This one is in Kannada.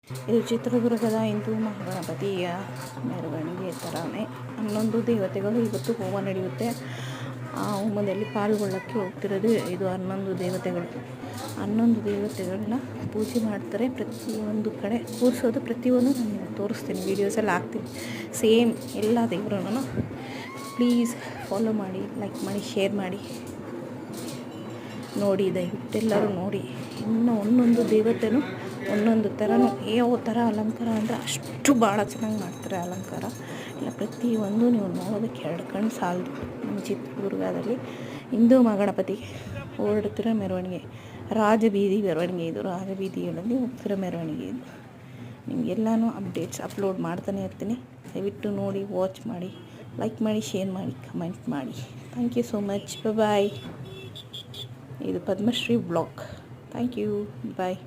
ಇದು ಚಿತ್ರದುರ್ಗದ ಹಿಂದೂ ಮಹಾಗಣಪತಿಯ ಮೆರವಣಿಗೆ ಥರನೇ 11 ದೇವತೆಗಳು ಇವತ್ತು ಹೋಮ ನಡೆಯುತ್ತೆ. ಆ ಹೋಮದಲ್ಲಿ ಪಾಲ್ಗೊಳ್ಳೋಕ್ಕೆ ಹೋಗ್ತಿರೋದು ಇದು 11 ದೇವತೆಗಳು. 11 ದೇವತೆಗಳನ್ನ ಪೂಜೆ ಮಾಡ್ತಾರೆ. ಪ್ರತಿಯೊಂದು ಕಡೆ ಕೂರಿಸೋದು ಪ್ರತಿಯೊಂದು ನಾನು ತೋರಿಸ್ತೀನಿ, ವೀಡಿಯೋಸಲ್ಲಿ ಹಾಕ್ತೀನಿ. ಸೇಮ್ ಎಲ್ಲ ದೇವರನ್ನು ಪ್ಲೀಸ್ ಫಾಲೋ ಮಾಡಿ, ಲೈಕ್ ಮಾಡಿ, ಶೇರ್ ಮಾಡಿ, ನೋಡಿ, ದಯವಿಟ್ಟೆಲ್ಲರೂ ನೋಡಿ. ಇನ್ನು ಒಂದೊಂದು ದೇವತೆನೂ ಒಂದೊಂದು ಥರನೂ ಯಾವ ಥರ ಅಲಂಕಾರ ಅಂದರೆ ಅಷ್ಟು ಭಾಳ ಚೆನ್ನಾಗಿ ಮಾಡ್ತಾರೆ ಅಲಂಕಾರ ಇಲ್ಲ. ಪ್ರತಿಯೊಂದು ನೀವು ನೋಡೋದಕ್ಕೆ 2 ಕಣ್ಣು ಸಾಲದು. ನಮ್ಮ ಚಿತ್ರದುರ್ಗದಲ್ಲಿ ಹಿಂದೂ ಮಹಾಗಣಪತಿ ಹೊರಡ್ತಿರೋ ಮೆರವಣಿಗೆ, ರಾಜಬೀದಿ ಮೆರವಣಿಗೆ. ಇದು ರಾಜಬೀದಿಗಳಲ್ಲಿ ಹೋಗ್ತಿರೋ ಮೆರವಣಿಗೆ. ಇದು ನಿಮಗೆಲ್ಲನೂ ಅಪ್ಡೇಟ್ಸ್ ಅಪ್ಲೋಡ್ ಮಾಡ್ತಾನೆ ಇರ್ತೀನಿ. ದಯವಿಟ್ಟು ನೋಡಿ, ವಾಚ್ ಮಾಡಿ, ಲೈಕ್ ಮಾಡಿ, ಶೇರ್ ಮಾಡಿ, ಕಮೆಂಟ್ ಮಾಡಿ. Thank you so much. Bye. ಇದು Padmashree blog. Thank you. Bye.